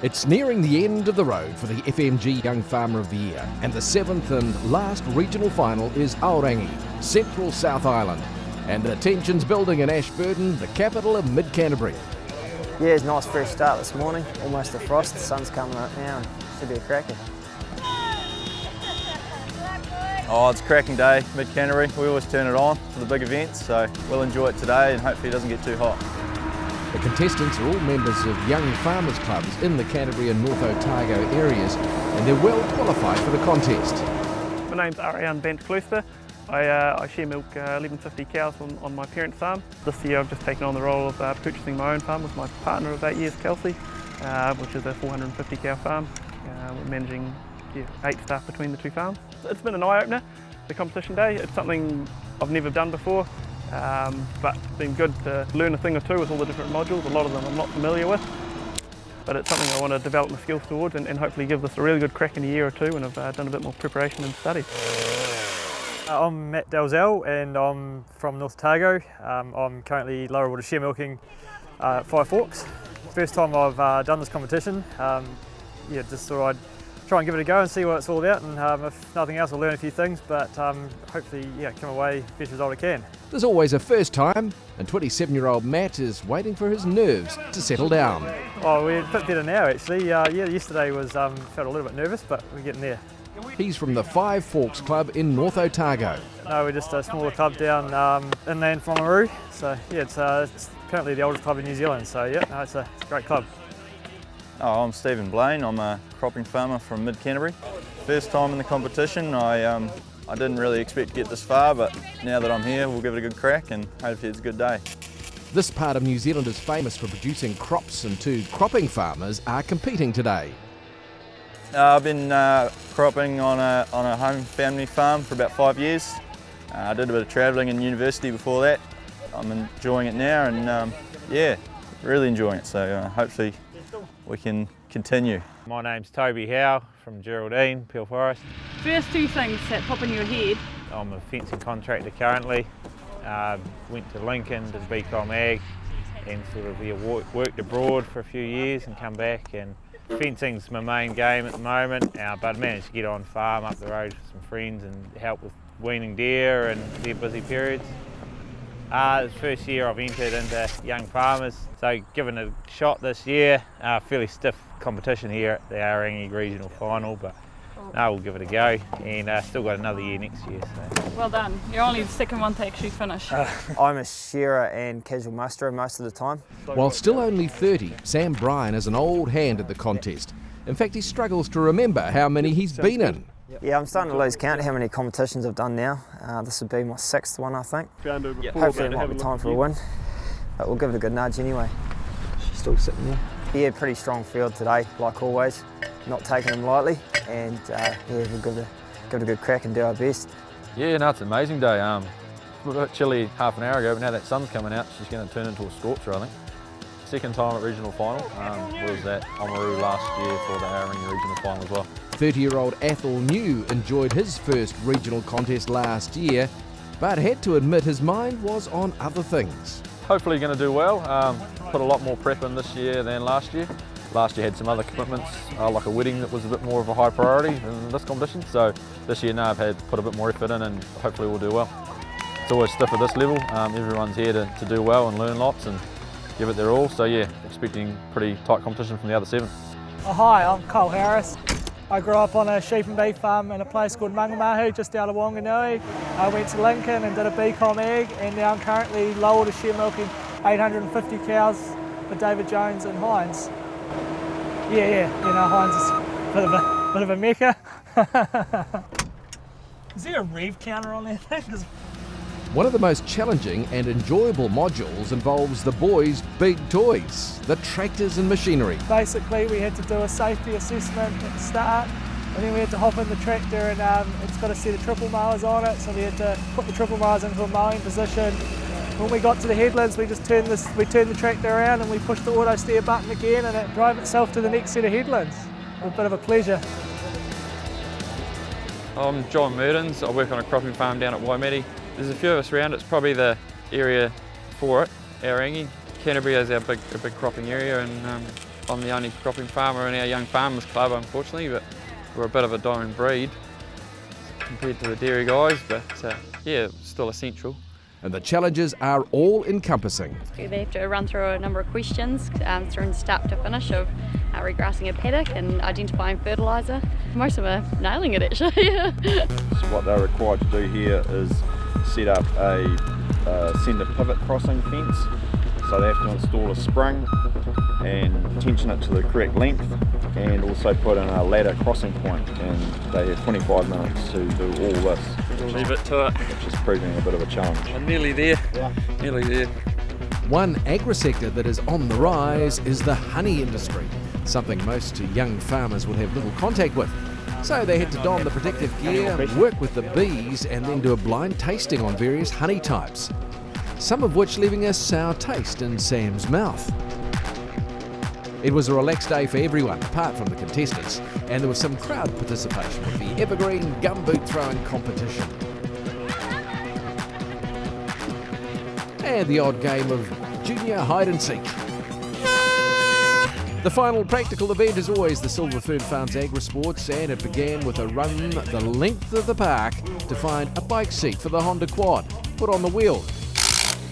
It's nearing the end of the road for the FMG Young Farmer of the Year, and the 7th and last regional final is Aorangi, Central South Island. And the tension's building in Ashburton, the capital of mid-Canterbury. Yeah, it's a nice fresh start this morning, almost a frost, the sun's coming up now and should be a cracker. Oh, it's a cracking day, mid-Canterbury. We always turn it on for the big events, so we'll enjoy it today and hopefully it doesn't get too hot. The contestants are all members of young farmers clubs in the Canterbury and North Otago areas, and they're well qualified for the contest. My name's Aorangi. I share milk 1150 cows on my parents' farm. This year I've just taken on the role of purchasing my own farm with my partner of 8 years, Kelsey, which is a 450 cow farm. We're managing 8 staff between the two farms. It's been an eye-opener, the competition day. It's something I've never done before, but it's been good to learn a thing or two with all the different modules. A lot of them I'm not familiar with, but it's something I want to develop my skills towards and hopefully give this a really good crack in a year or two when I've done a bit more preparation and study. I'm Matt Dalzell and I'm from North Otago. I'm currently lower water share milking Five Forks. First time I've done this competition. Just thought I'd try and give it a go and see what it's all about, and if nothing else I'll learn a few things, but hopefully come away best result I can. There's always a first time, and 27-year-old Matt is waiting for his nerves to settle down. Oh, we're a bit better now actually. Yesterday was felt a little bit nervous, but we're getting there. He's from the Five Forks Club in North Otago. No, we're just a smaller club down inland from Oamaru. So it's apparently the oldest club in New Zealand. So it's a great club. Oh, I'm Stephen Blaine. I'm a cropping farmer from mid-Canterbury. First time in the competition. I didn't really expect to get this far, but now that I'm here, we'll give it a good crack and hopefully it's a good day. This part of New Zealand is famous for producing crops, and 2 cropping farmers are competing today. I've been cropping on a home family farm for about 5 years. I did a bit of travelling in university before that. I'm enjoying it now and really enjoying it, so hopefully we can continue. My name's Toby Howe from Geraldine, Peel Forest. First 2 things that pop in your head. I'm a fencing contractor currently. Went to Lincoln, did BCom Ag and sort of worked abroad for a few years and come back, and fencing's my main game at the moment, but I managed to get on farm up the road with some friends and help with weaning deer and their busy periods. It's the first year I've entered into young farmers, so given a shot this year. Fairly stiff competition here at the Aorangi regional final, but we'll give it a go, and still got another year next year. So. Well done. You're only the second one to actually finish. I'm a shearer and casual musterer most of the time. While still only 30, Sam Bryan is an old hand at the contest. In fact, he struggles to remember how many he's been in. Yeah, I'm starting to lose count how many competitions I've done now. This would be my 6th one, I think. Hopefully it might be time for a win, but we'll give it a good nudge anyway. She's still sitting there. Yeah, pretty strong field today, like always. Not taking them lightly, and we'll give it a good crack and do our best. Yeah, no, it's an amazing day. It was a bit chilly half an hour ago, but now that sun's coming out, she's going to turn into a scorcher, I think. Second time at regional final, was at Oamaru last year for the Aorangi regional final as well. 30-year-old Athol enjoyed his first regional contest last year, but had to admit his mind was on other things. Hopefully going to do well. Put a lot more prep in this year than last year. Last year had some other commitments, like a wedding that was a bit more of a high priority in this competition. So this year I've had put a bit more effort in, and hopefully we'll do well. It's always stiff at this level. Everyone's here to do well and learn lots and give it their all. So yeah, expecting pretty tight competition from the other 7. Oh, hi, I'm Cole Harris. I grew up on a sheep and beef farm in a place called Mangamahu, just out of Wanganui. I went to Lincoln and did a BCom Ag, and now I'm currently lower water share milking 850 cows for David Jones and Heinz. Heinz is a bit of a mecca. Is there a rev counter on that thing? One of the most challenging and enjoyable modules involves the boys' big toys, the tractors and machinery. Basically, we had to do a safety assessment at the start, and then we had to hop in the tractor, and it's got a set of triple mowers on it, so we had to put the triple mowers into a mowing position. When we got to the headlands, we turned the tractor around and we pushed the auto steer button again, and it drove itself to the next set of headlands. A bit of a pleasure. I'm John Murdens. I work on a cropping farm down at Waimate. There's a few of us around. It's probably the area for it, Aorangi. Canterbury is a big cropping area, and I'm the only cropping farmer in our Young Farmers Club, unfortunately, but we're a bit of a dying breed compared to the dairy guys, but yeah, still essential. And the challenges are all-encompassing. They have to run through a number of questions from start to finish of regrassing a paddock and identifying fertiliser. Most of them are nailing it actually. So what they're required to do here is set up a centre pivot crossing fence. So they have to install a spring and tension it to the correct length, and also put in a ladder crossing point, and they have 25 minutes to do all this. We'll leave it to it. Which is proving a bit of a challenge. I'm nearly there, nearly there. One agri-sector that is on the rise is the honey industry, something most young farmers will have little contact with. So they had to don the protective gear, work with the bees, and then do a blind tasting on various honey types, some of which leaving a sour taste in Sam's mouth. It was a relaxed day for everyone, apart from the contestants, and there was some crowd participation with the evergreen gumboot throwing competition. And the odd game of junior hide and seek. The final practical event is always the Silver Fern Farms Agri-Sports, and it began with a run the length of the park to find a bike seat for the Honda Quad, put on the wheel.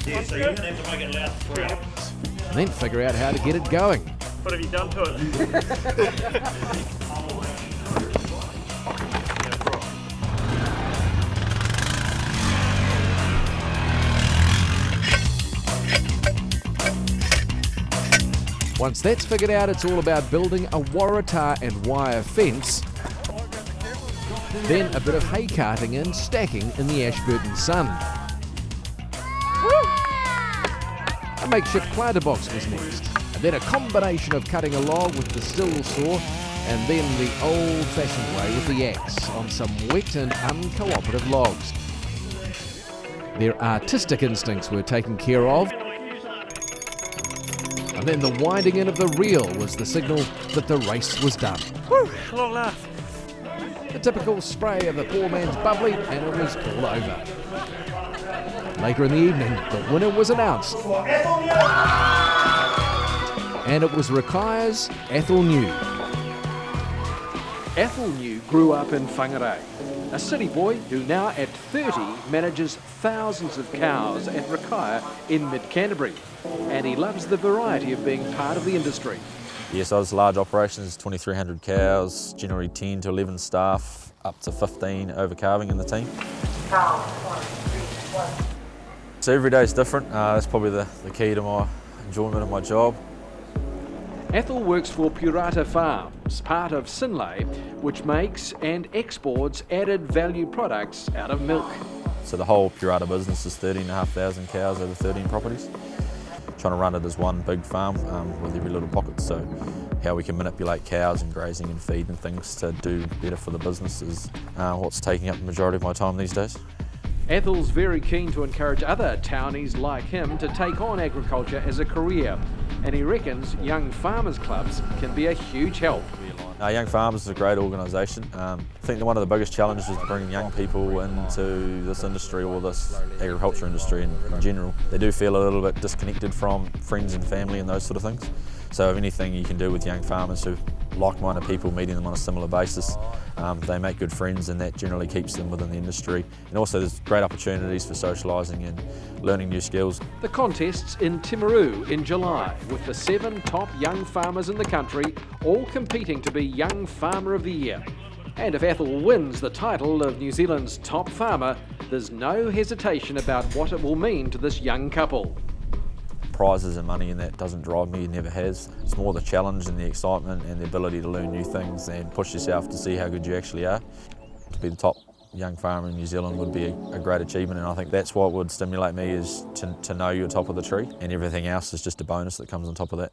Yeah, so you're going to have to make it loud for 3 hours. And then figure out how to get it going. What have you done to it? Once that's figured out, it's all about building a waratah and wire fence, then a bit of hay carting and stacking in the Ashburton sun. A makeshift planter box was next, and then a combination of cutting a log with the still saw and then the old-fashioned way with the axe on some wet and uncooperative logs. Their artistic instincts were taken care of, and then the winding in of the reel was the signal that the race was done. Woo, long laugh. The typical spray of the poor man's bubbly, and it was all over. Later in the evening, the winner was announced. And it was Rakaya's Athol New. Athol New grew up in Whangarei, a city boy who now at 30 manages thousands of cows at Rakaya in mid-Canterbury. And he loves the variety of being part of the industry. Yes, so it's large operations, 2,300 cows, generally 10 to 11 staff, up to 15 overcalving in the team. So every day is different. That's probably the key to my enjoyment of my job. Athol works for Purata Farms, part of Synlait, which makes and exports added value products out of milk. So the whole Purata business is 13,500 cows over 13 properties. Trying to run it as one big farm with every little pocket, so how we can manipulate cows and grazing and feed and things to do better for the business is what's taking up the majority of my time these days. Athol's very keen to encourage other townies like him to take on agriculture as a career, and he reckons young farmers clubs can be a huge help. Young Farmers is a great organisation. I think that one of the biggest challenges is bringing young people into this industry, or this agriculture industry in general. They do feel a little bit disconnected from friends and family and those sort of things. So if anything you can do with young farmers who like-minded people, meeting them on a similar basis, they make good friends, and that generally keeps them within the industry. And also there's great opportunities for socialising and learning new skills. The contest's in Timaru in July, with the 7 top young farmers in the country all competing to be Young Farmer of the Year. And if Athol wins the title of New Zealand's top farmer, there's no hesitation about what it will mean to this young couple. Prizes and money, and that doesn't drive me, it never has. It's more the challenge and the excitement and the ability to learn new things and push yourself to see how good you actually are. To be the top young farmer in New Zealand would be a great achievement, and I think that's what would stimulate me, is to know you're top of the tree, and everything else is just a bonus that comes on top of that.